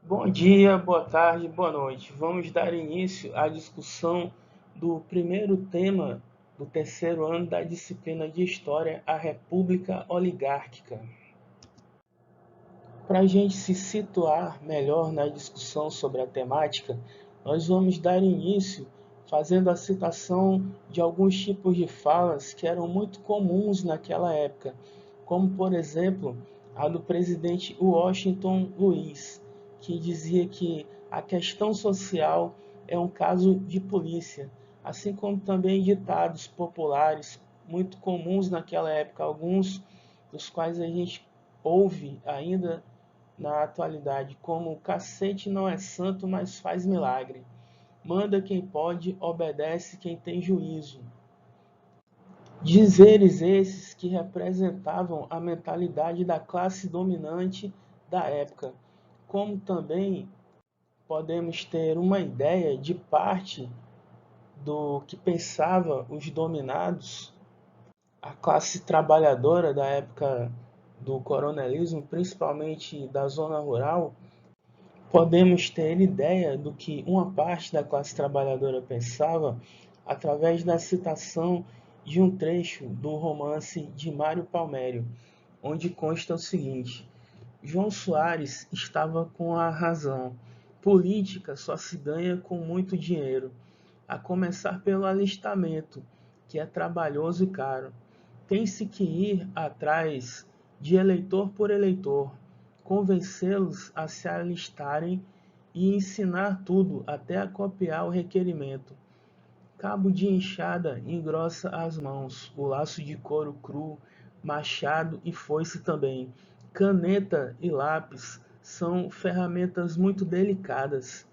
Bom dia, boa tarde, boa noite. Vamos dar início à discussão do primeiro tema do terceiro ano da disciplina de História, a República Oligárquica. Para a gente se situar melhor na discussão sobre a temática, nós vamos dar início fazendo a citação de alguns tipos de falas que eram muito comuns naquela época, como, por exemplo, a do presidente Washington Luiz, que dizia que a questão social é um caso de polícia, assim como também ditados populares muito comuns naquela época, alguns dos quais a gente ouve ainda na atualidade, como o cacete não é santo, mas faz milagre. Manda quem pode, obedece quem tem juízo. Dizeres esses que representavam a mentalidade da classe dominante da época, como também podemos ter uma ideia de parte do que pensava os dominados, a classe trabalhadora da época do coronelismo, principalmente da zona rural. Podemos ter ideia do que uma parte da classe trabalhadora pensava através da citação de um trecho do romance de Mário Palmério, onde consta o seguinte: João Soares estava com a razão. Política só se ganha com muito dinheiro, a começar pelo alistamento, que é trabalhoso e caro. Tem-se que ir atrás de eleitor por eleitor, convencê-los a se alistarem e ensinar tudo, até a copiar o requerimento. Cabo de enxada engrossa as mãos, o laço de couro cru, machado e foice também. Caneta e lápis são ferramentas muito delicadas.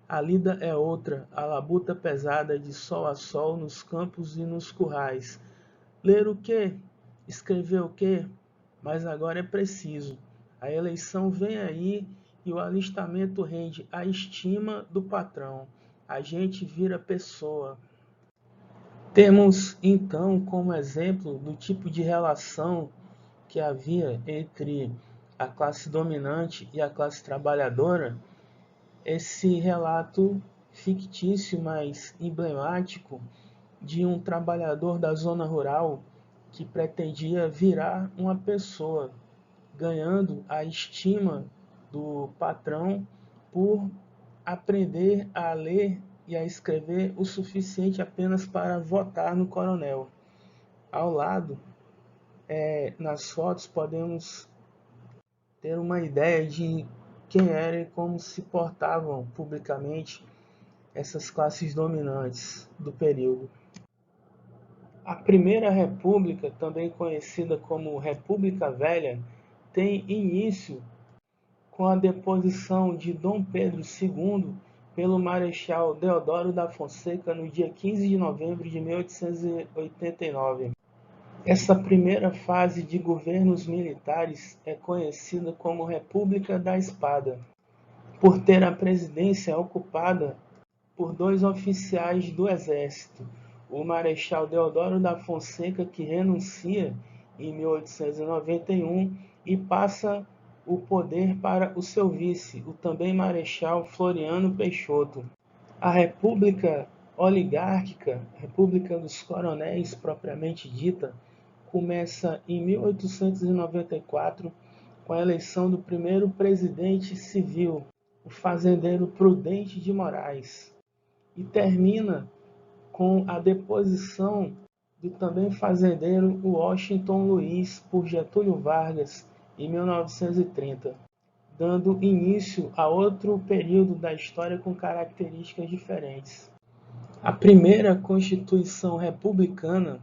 A lida é outra, a labuta pesada de sol a sol nos campos e nos currais. Ler o quê? Escrever o quê? Mas agora é preciso. A eleição vem aí e o alistamento rende a estima do patrão. A gente vira pessoa. Temos então como exemplo do tipo de relação que havia entre a classe dominante e a classe trabalhadora, esse relato fictício, mas emblemático, de um trabalhador da zona rural que pretendia virar uma pessoa, ganhando a estima do patrão por aprender a ler e a escrever o suficiente apenas para votar no coronel. Ao lado, nas fotos, podemos ter uma ideia de quem era e como se portavam publicamente essas classes dominantes do período. A Primeira República, também conhecida como República Velha, tem início com a deposição de Dom Pedro II pelo Marechal Deodoro da Fonseca no dia 15 de novembro de 1889. Essa primeira fase de governos militares é conhecida como República da Espada, por ter a presidência ocupada por dois oficiais do Exército, o Marechal Deodoro da Fonseca, que renuncia em 1891 e passa o poder para o seu vice, o também Marechal Floriano Peixoto. A República Oligárquica, República dos Coronéis propriamente dita, começa em 1894 com a eleição do primeiro presidente civil, o fazendeiro Prudente de Moraes, e termina com a deposição do também fazendeiro Washington Luiz por Getúlio Vargas em 1930, dando início a outro período da história com características diferentes. A primeira Constituição Republicana,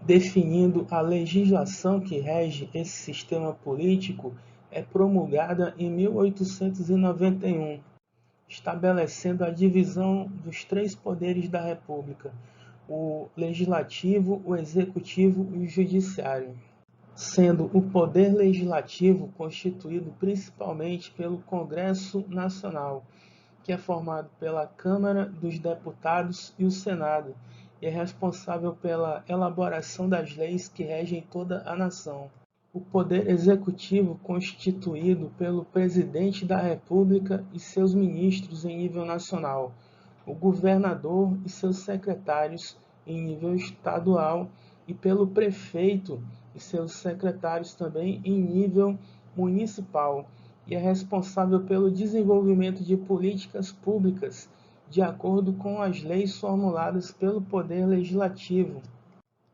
definindo a legislação que rege esse sistema político, é promulgada em 1891, estabelecendo a divisão dos três poderes da República: o legislativo, o executivo e o judiciário, sendo o poder legislativo constituído principalmente pelo Congresso Nacional, que é formado pela Câmara dos Deputados e o Senado, e é responsável pela elaboração das leis que regem toda a nação. o poder executivo constituído pelo Presidente da República e seus ministros em nível nacional, o governador e seus secretários em nível estadual e pelo prefeito e seus secretários também em nível municipal, e é responsável pelo desenvolvimento de políticas públicas de acordo com as leis formuladas pelo Poder Legislativo,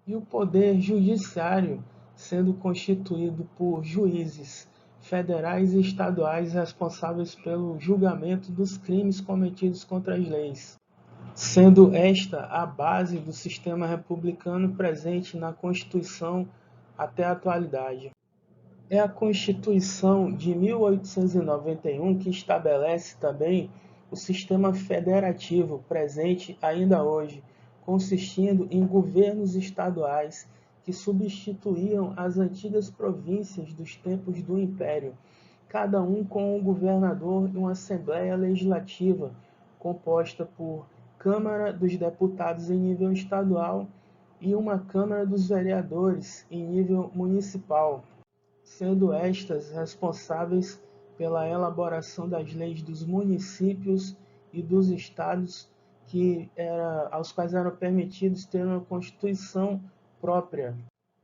e o Poder Judiciário, sendo constituído por juízes federais e estaduais responsáveis pelo julgamento dos crimes cometidos contra as leis, sendo esta a base do sistema republicano presente na Constituição até a atualidade. É a Constituição de 1891 que estabelece também o sistema federativo presente ainda hoje, consistindo em governos estaduais que substituíam as antigas províncias dos tempos do Império, cada um com um governador e uma Assembleia Legislativa, composta por Câmara dos Deputados em nível estadual e uma Câmara dos Vereadores em nível municipal, sendo estas responsáveis pela elaboração das leis dos municípios e dos estados aos quais eram permitidos ter uma Constituição própria,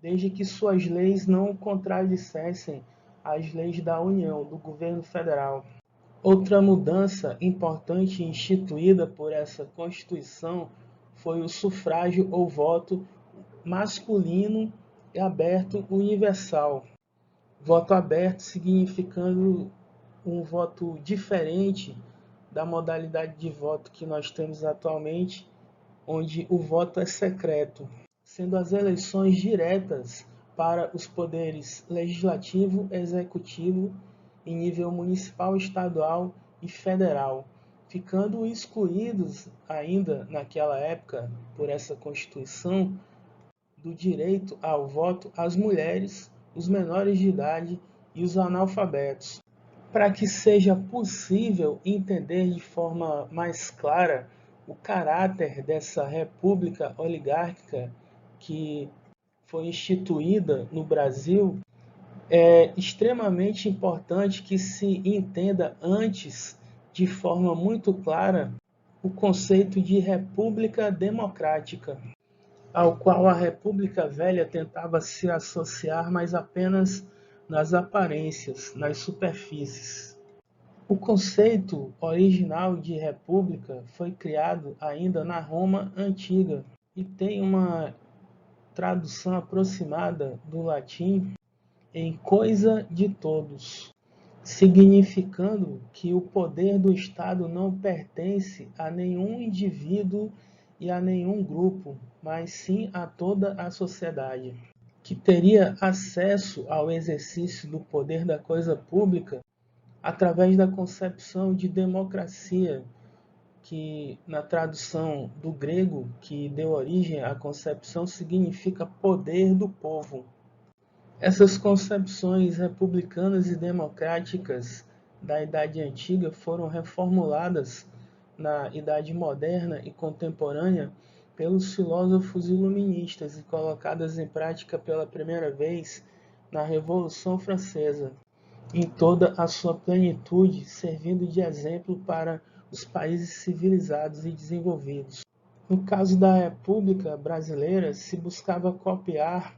desde que suas leis não contradissessem as leis da União, do governo federal. Outra mudança importante instituída por essa Constituição foi o sufrágio ou voto masculino e aberto universal. Voto aberto significando um voto diferente da modalidade de voto que nós temos atualmente, onde o voto é secreto, sendo as eleições diretas para os poderes legislativo, executivo, em nível municipal, estadual e federal, ficando excluídos ainda naquela época, por essa Constituição, do direito ao voto as mulheres, os menores de idade e os analfabetos. Para que seja possível entender de forma mais clara o caráter dessa república oligárquica que foi instituída no Brasil, é extremamente importante que se entenda antes, de forma muito clara, o conceito de república democrática, ao qual a República Velha tentava se associar, mas apenas nas aparências, nas superfícies. O conceito original de república foi criado ainda na Roma Antiga e tem uma tradução aproximada do latim em coisa de todos, significando que o poder do Estado não pertence a nenhum indivíduo e a nenhum grupo, mas sim a toda a sociedade, que teria acesso ao exercício do poder da coisa pública através da concepção de democracia, que na tradução do grego que deu origem à concepção significa poder do povo. Essas concepções republicanas e democráticas da Idade Antiga foram reformuladas na Idade Moderna e Contemporânea pelos filósofos iluministas e colocadas em prática pela primeira vez na Revolução Francesa, em toda a sua plenitude, servindo de exemplo para os países civilizados e desenvolvidos. No caso da República Brasileira, se buscava copiar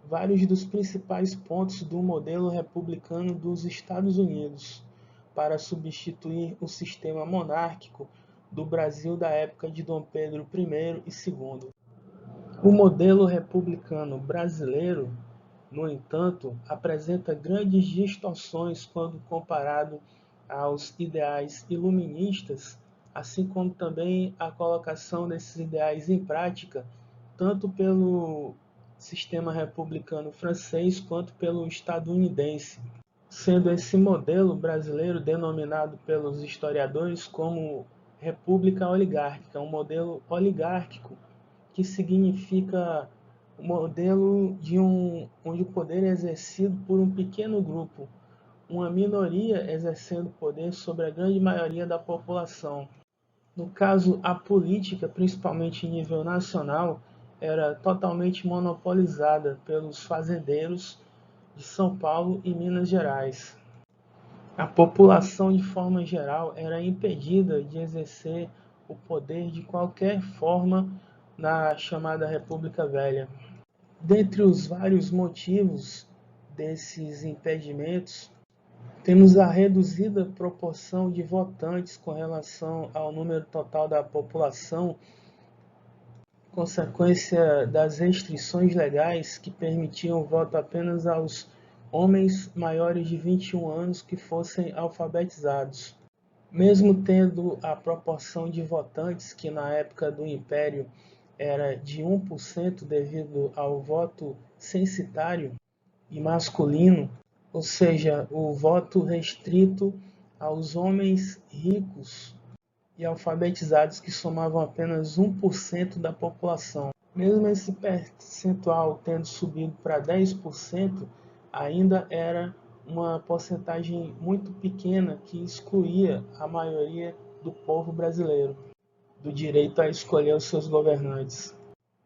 vários dos principais pontos do modelo republicano dos Estados Unidos, para substituir o sistema monárquico do Brasil da época de Dom Pedro I e II. O modelo republicano brasileiro, no entanto, apresenta grandes distorções quando comparado aos ideais iluministas, assim como também a colocação desses ideais em prática, tanto pelo sistema republicano francês quanto pelo estadunidense, sendo esse modelo brasileiro denominado pelos historiadores como república oligárquica, um modelo oligárquico, que significa um modelo onde o poder é exercido por um pequeno grupo, uma minoria exercendo poder sobre a grande maioria da população. No caso, a política, principalmente em nível nacional, era totalmente monopolizada pelos fazendeiros de São Paulo e Minas Gerais. A população, de forma geral, era impedida de exercer o poder de qualquer forma na chamada República Velha. Dentre os vários motivos desses impedimentos, temos a reduzida proporção de votantes com relação ao número total da população, consequência das restrições legais que permitiam o voto apenas aos homens maiores de 21 anos que fossem alfabetizados. Mesmo tendo a proporção de votantes, que na época do Império era de 1% devido ao voto censitário e masculino, ou seja, o voto restrito aos homens ricos e alfabetizados que somavam apenas 1% da população. Mesmo esse percentual tendo subido para 10%, ainda era uma porcentagem muito pequena que excluía a maioria do povo brasileiro do direito a escolher os seus governantes.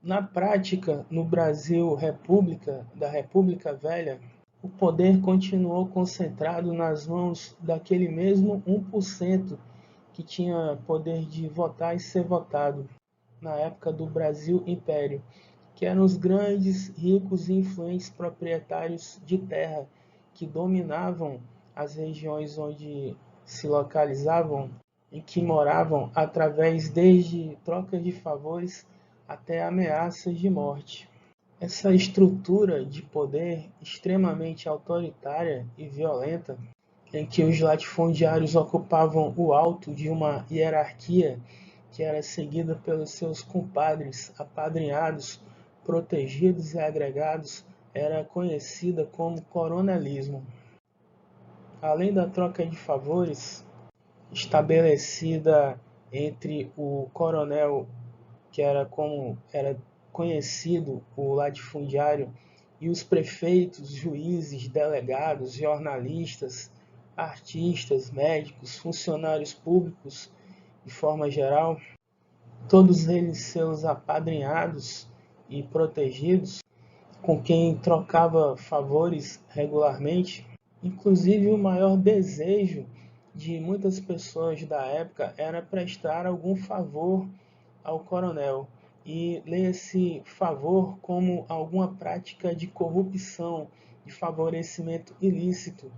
Na prática, no Brasil da República Velha, o poder continuou concentrado nas mãos daquele mesmo 1% que tinha poder de votar e ser votado na época do Brasil Império, que eram os grandes, ricos e influentes proprietários de terra que dominavam as regiões onde se localizavam, em que moravam, através desde trocas de favores até ameaças de morte. Essa estrutura de poder extremamente autoritária e violenta, em que os latifundiários ocupavam o alto de uma hierarquia que era seguida pelos seus compadres, apadrinhados, protegidos e agregados, era conhecida como coronelismo. Além da troca de favores estabelecida entre o coronel, que era como era conhecido o latifundiário, e os prefeitos, juízes, delegados, jornalistas, artistas, médicos, funcionários públicos, de forma geral, todos eles seus apadrinhados e protegidos, com quem trocava favores regularmente. Inclusive, o maior desejo de muitas pessoas da época era prestar algum favor ao coronel, e ler esse favor como alguma prática de corrupção, de favorecimento ilícito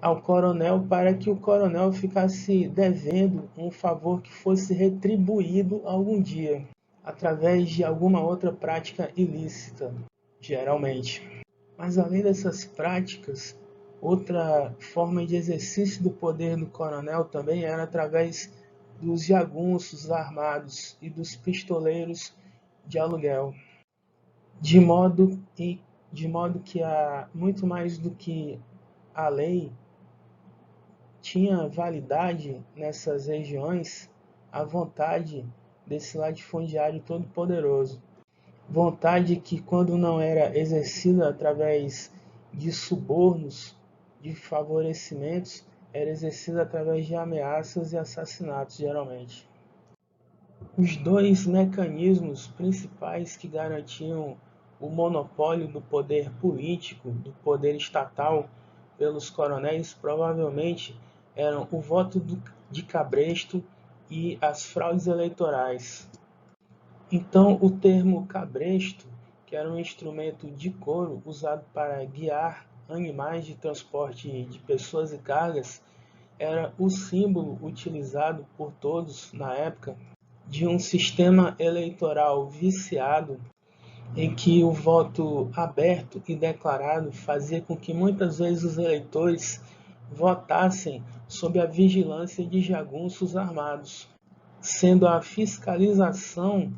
ao coronel, para que o coronel ficasse devendo um favor que fosse retribuído algum dia, através de alguma outra prática ilícita, geralmente. Mas além dessas práticas, outra forma de exercício do poder do coronel também era através dos jagunços armados e dos pistoleiros de aluguel, de modo que muito mais do que a lei tinha validade nessas regiões, a vontade desse latifundiário todo-poderoso. Vontade que, quando não era exercida através de subornos, de favorecimentos, era exercida através de ameaças e assassinatos, geralmente. Os dois mecanismos principais que garantiam o monopólio do poder político, do poder estatal, pelos coronéis, provavelmente eram o voto de cabresto e as fraudes eleitorais. Então, o termo cabresto, que era um instrumento de couro usado para guiar animais de transporte de pessoas e cargas, era o símbolo utilizado por todos na época de um sistema eleitoral viciado, em que o voto aberto e declarado fazia com que muitas vezes os eleitores votassem sob a vigilância de jagunços armados, sendo a fiscalização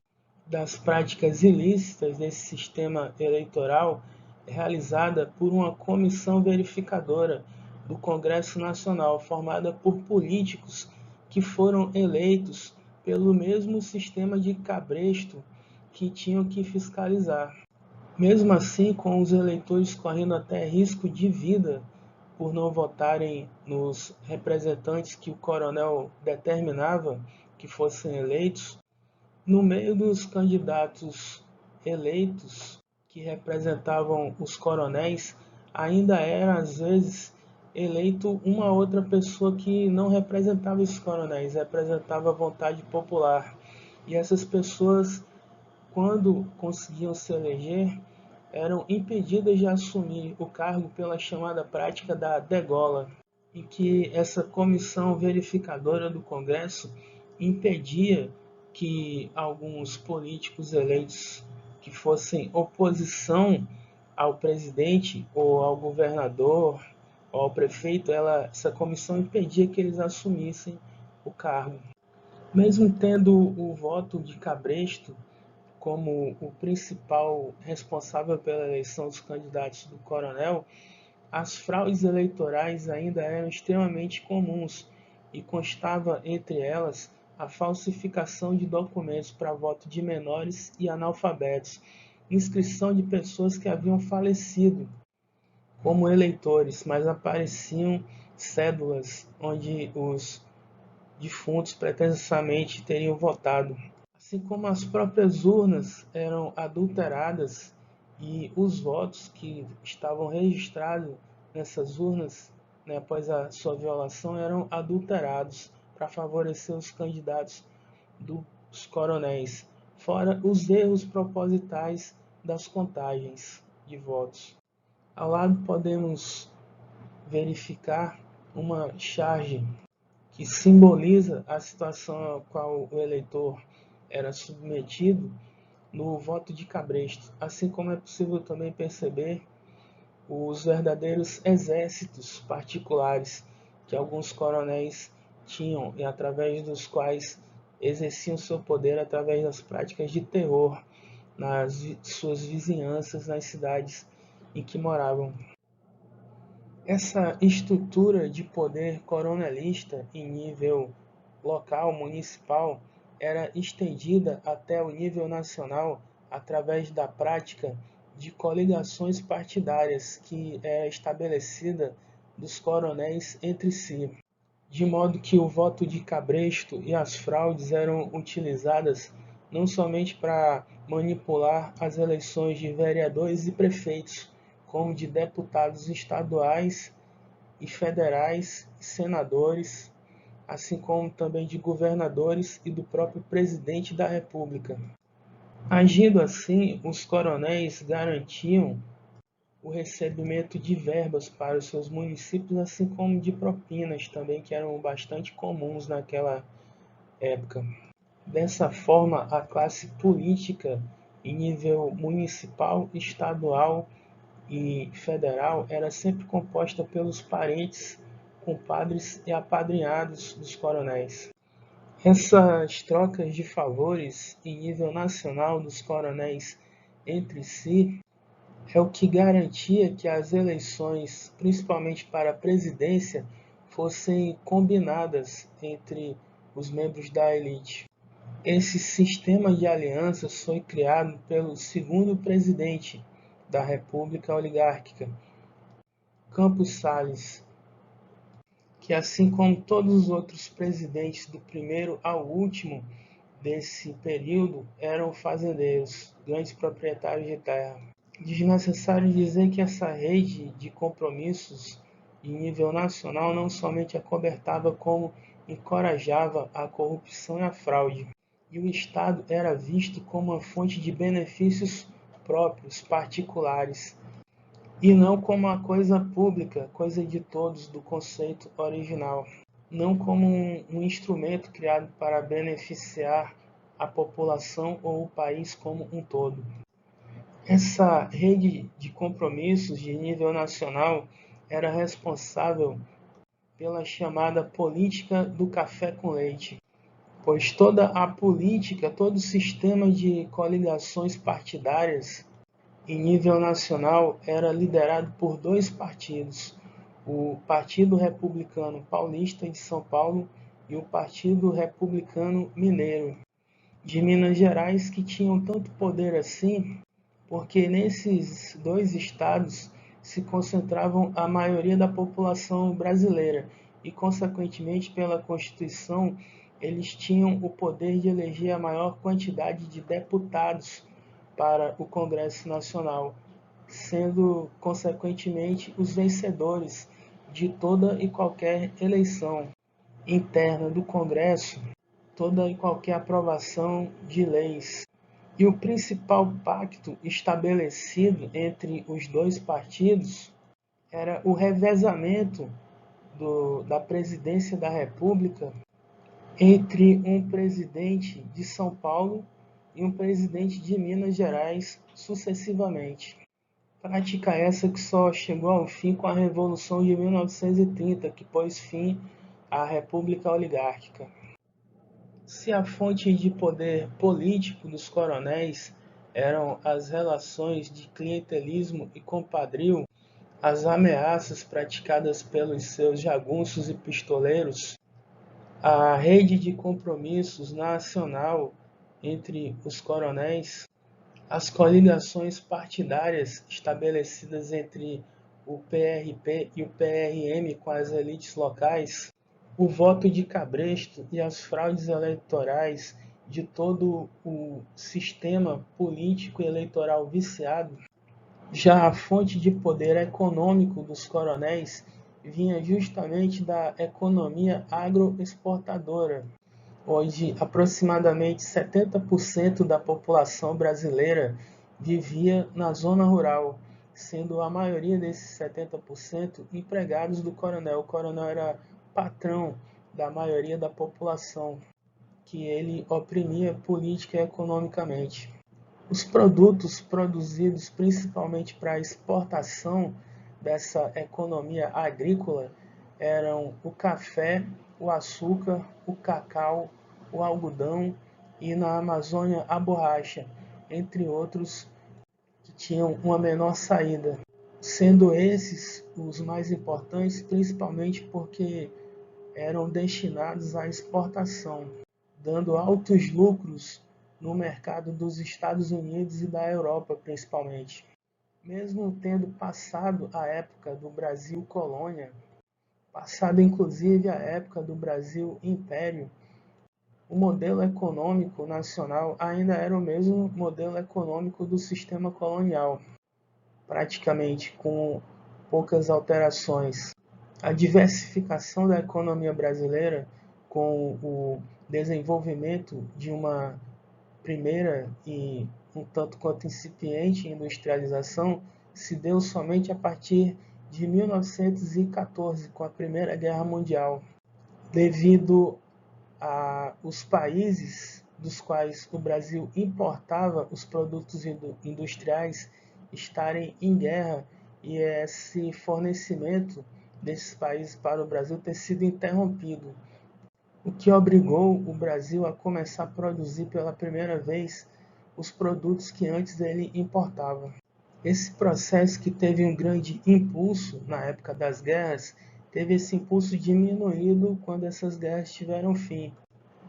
das práticas ilícitas desse sistema eleitoral realizada por uma comissão verificadora do Congresso Nacional, formada por políticos que foram eleitos pelo mesmo sistema de cabresto que tinham que fiscalizar. Mesmo assim, com os eleitores correndo até risco de vida por não votarem nos representantes que o coronel determinava que fossem eleitos, no meio dos candidatos eleitos que representavam os coronéis, ainda era, às vezes, eleito uma outra pessoa que não representava os coronéis, representava a vontade popular. E essas pessoas, quando conseguiam se eleger, eram impedidas de assumir o cargo pela chamada prática da degola, em que essa comissão verificadora do Congresso impedia que alguns políticos eleitos que fossem oposição ao presidente ou ao governador ou ao prefeito, essa comissão impedia que eles assumissem o cargo. Mesmo tendo o voto de cabresto como o principal responsável pela eleição dos candidatos do coronel, as fraudes eleitorais ainda eram extremamente comuns e constava entre elas a falsificação de documentos para voto de menores e analfabetos, inscrição de pessoas que haviam falecido como eleitores, mas apareciam cédulas onde os defuntos pretensamente teriam votado. Assim como as próprias urnas eram adulteradas e os votos que estavam registrados nessas urnas, após a sua violação, eram adulterados para favorecer os candidatos dos coronéis, fora os erros propositais das contagens de votos. Ao lado podemos verificar uma charge que simboliza a situação a qual o eleitor era submetido no voto de cabresto, assim como é possível também perceber os verdadeiros exércitos particulares que alguns coronéis tinham e através dos quais exerciam seu poder através das práticas de terror nas suas vizinhanças, nas cidades em que moravam. Essa estrutura de poder coronelista em nível local, municipal, era estendida até o nível nacional através da prática de coligações partidárias que era estabelecida dos coronéis entre si, de modo que o voto de cabresto e as fraudes eram utilizadas não somente para manipular as eleições de vereadores e prefeitos, como de deputados estaduais e federais e senadores, assim como também de governadores e do próprio presidente da República. Agindo assim, os coronéis garantiam o recebimento de verbas para os seus municípios, assim como de propinas também, que eram bastante comuns naquela época. Dessa forma, a classe política em nível municipal, estadual e federal era sempre composta pelos parentes, compadres e apadrinhados dos coronéis. Essas trocas de favores em nível nacional dos coronéis entre si é o que garantia que as eleições, principalmente para a presidência, fossem combinadas entre os membros da elite. Esse sistema de alianças foi criado pelo segundo presidente da República Oligárquica, Campos Salles, que assim como todos os outros presidentes do primeiro ao último desse período eram fazendeiros, grandes proprietários de terra. Desnecessário dizer que essa rede de compromissos de nível nacional não somente acobertava como encorajava a corrupção e a fraude, e o Estado era visto como uma fonte de benefícios próprios, particulares, e não como uma coisa pública, coisa de todos do conceito original, não como um instrumento criado para beneficiar a população ou o país como um todo. Essa rede de compromissos de nível nacional era responsável pela chamada política do café com leite, pois toda a política, todo o sistema de coligações partidárias em nível nacional era liderado por dois partidos, o Partido Republicano Paulista de São Paulo e o Partido Republicano Mineiro de Minas Gerais, que tinham tanto poder assim, porque nesses dois estados se concentravam a maioria da população brasileira e, consequentemente, pela Constituição, eles tinham o poder de eleger a maior quantidade de deputados para o Congresso Nacional, sendo, consequentemente, os vencedores de toda e qualquer eleição interna do Congresso, toda e qualquer aprovação de leis. E o principal pacto estabelecido entre os dois partidos era o revezamento da presidência da República entre um presidente de São Paulo e um presidente de Minas Gerais, sucessivamente. Prática essa que só chegou ao fim com a Revolução de 1930, que pôs fim à República Oligárquica. Se a fonte de poder político dos coronéis eram as relações de clientelismo e compadrio, as ameaças praticadas pelos seus jagunços e pistoleiros, a rede de compromissos nacional entre os coronéis, as coligações partidárias estabelecidas entre o PRP e o PRM com as elites locais, o voto de cabresto e as fraudes eleitorais de todo o sistema político e eleitoral viciado. Já a fonte de poder econômico dos coronéis vinha justamente da economia agroexportadora, onde aproximadamente 70% da população brasileira vivia na zona rural, sendo a maioria desses 70% empregados do coronel. O coronel era patrão da maioria da população, que ele oprimia política e economicamente. Os produtos produzidos principalmente para exportação dessa economia agrícola eram o café, o açúcar, o cacau, o algodão e na Amazônia a borracha, entre outros que tinham uma menor saída, sendo esses os mais importantes principalmente porque eram destinados à exportação, dando altos lucros no mercado dos Estados Unidos e da Europa, principalmente. Mesmo tendo passado a época do Brasil colônia, passado inclusive a época do Brasil império, o modelo econômico nacional ainda era o mesmo modelo econômico do sistema colonial, praticamente com poucas alterações. A diversificação da economia brasileira com o desenvolvimento de uma primeira e um tanto quanto incipiente industrialização se deu somente a partir de 1914, com a Primeira Guerra Mundial, devido a os países dos quais o Brasil importava os produtos industriais estarem em guerra e esse fornecimento desses países para o Brasil ter sido interrompido, o que obrigou o Brasil a começar a produzir pela primeira vez os produtos que antes ele importava. Esse processo, que teve um grande impulso na época das guerras, teve esse impulso diminuído quando essas guerras tiveram fim.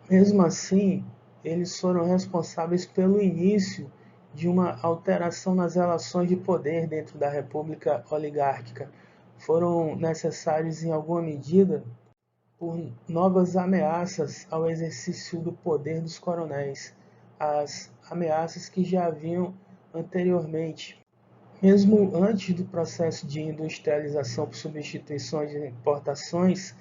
Mesmo assim, eles foram responsáveis pelo início de uma alteração nas relações de poder dentro da República Oligárquica. Foram necessários, em alguma medida, por novas ameaças ao exercício do poder dos coronéis, as ameaças que já haviam anteriormente. Mesmo antes do processo de industrialização por substituição de importações,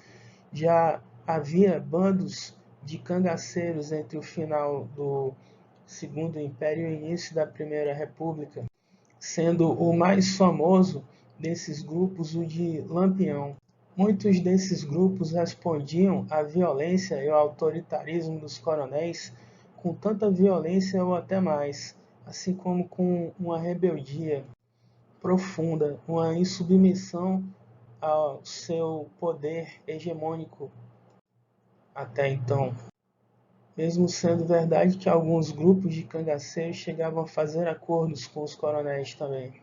já havia bandos de cangaceiros entre o final do Segundo Império e o início da Primeira República, sendo o mais famoso desses grupos o de Lampião. Muitos desses grupos respondiam à violência e ao autoritarismo dos coronéis com tanta violência ou até mais, assim como com uma rebeldia profunda, uma insubmissão ao seu poder hegemônico até então. Mesmo sendo verdade que alguns grupos de cangaceiros chegavam a fazer acordos com os coronéis também.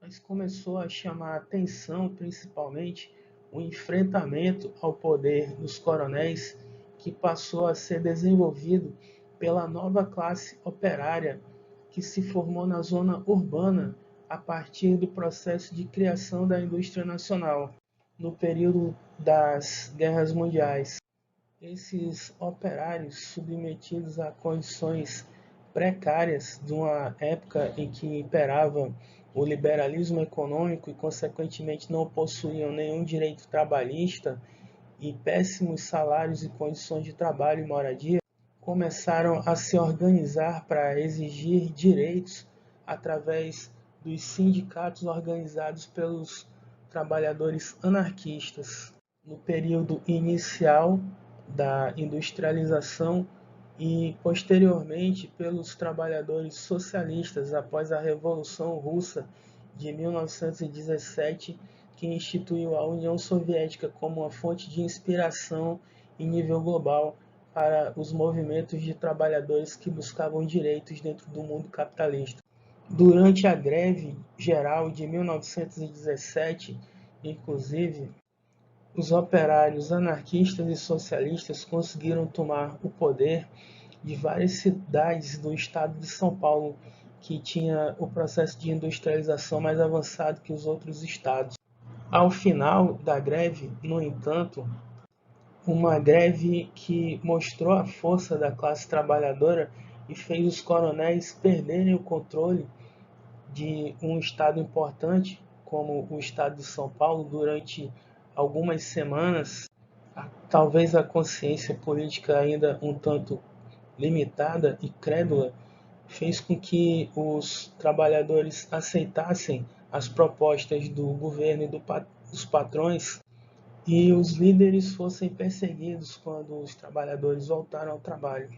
Mas começou a chamar a atenção, principalmente, o enfrentamento ao poder dos coronéis, que passou a ser desenvolvido pela nova classe operária que se formou na zona urbana a partir do processo de criação da indústria nacional, no período das guerras mundiais. Esses operários, submetidos a condições precárias de uma época em que imperava o liberalismo econômico e, consequentemente, não possuíam nenhum direito trabalhista e péssimos salários e condições de trabalho e moradia, começaram a se organizar para exigir direitos através dos sindicatos organizados pelos trabalhadores anarquistas. No período inicial da industrialização e, posteriormente, pelos trabalhadores socialistas após a Revolução Russa de 1917, que instituiu a União Soviética como uma fonte de inspiração em nível global para os movimentos de trabalhadores que buscavam direitos dentro do mundo capitalista. Durante a greve geral de 1917, inclusive, os operários anarquistas e socialistas conseguiram tomar o poder de várias cidades do estado de São Paulo, que tinha o processo de industrialização mais avançado que os outros estados. Ao final da greve, no entanto, uma greve que mostrou a força da classe trabalhadora e fez os coronéis perderem o controle de um estado importante, como o estado de São Paulo, durante algumas semanas. Talvez a consciência política ainda um tanto limitada e crédula fez com que os trabalhadores aceitassem as propostas do governo e dos patrões e os líderes fossem perseguidos quando os trabalhadores voltaram ao trabalho,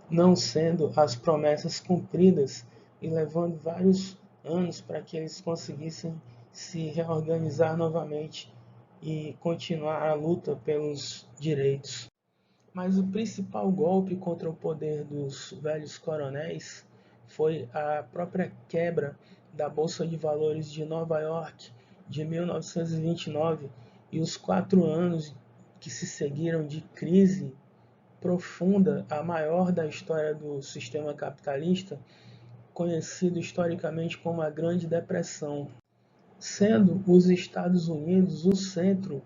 não sendo as promessas cumpridas e levando vários anos para que eles conseguissem se reorganizar novamente e continuar a luta pelos direitos. Mas o principal golpe contra o poder dos velhos coronéis foi a própria quebra da Bolsa de Valores de Nova York de 1929 e os 4 anos que se seguiram de crise profunda, a maior da história do sistema capitalista, conhecido historicamente como a Grande Depressão, sendo os Estados Unidos o centro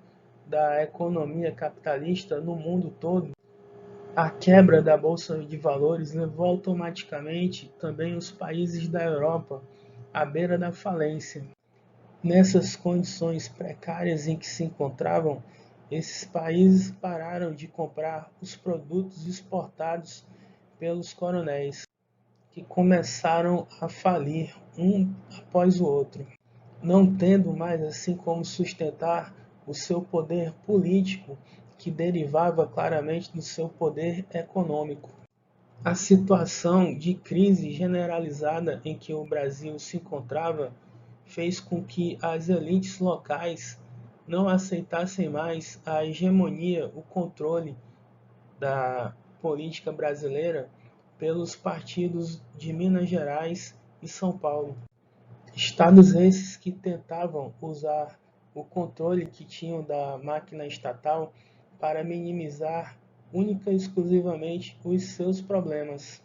da economia capitalista no mundo todo. A quebra da Bolsa de Valores levou automaticamente também os países da Europa à beira da falência. Nessas condições precárias em que se encontravam, esses países pararam de comprar os produtos exportados pelos coronéis, que começaram a falir um após o outro, não tendo mais assim como sustentar o seu poder político, que derivava claramente do seu poder econômico. A situação de crise generalizada em que o Brasil se encontrava fez com que as elites locais não aceitassem mais a hegemonia, o controle da política brasileira pelos partidos de Minas Gerais e São Paulo. Estados esses que tentavam usar o controle que tinham da máquina estatal para minimizar única e exclusivamente os seus problemas,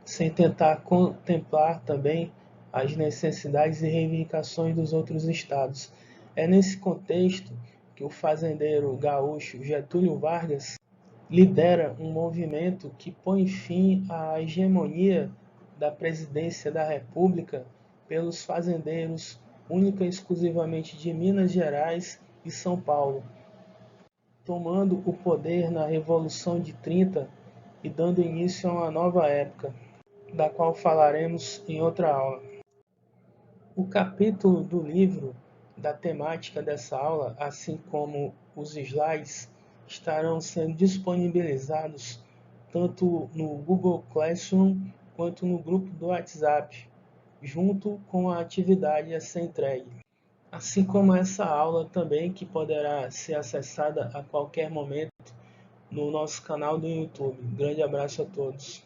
sem tentar contemplar também as necessidades e reivindicações dos outros estados. É nesse contexto que o fazendeiro gaúcho Getúlio Vargas lidera um movimento que põe fim à hegemonia da presidência da República pelos fazendeiros única e exclusivamente de Minas Gerais e São Paulo, tomando o poder na Revolução de 30 e dando início a uma nova época, da qual falaremos em outra aula. O capítulo do livro da temática dessa aula, assim como os slides, estarão sendo disponibilizados tanto no Google Classroom quanto no grupo do WhatsApp, junto com a atividade a ser entregue. Assim como essa aula também, que poderá ser acessada a qualquer momento no nosso canal do YouTube. Grande abraço a todos.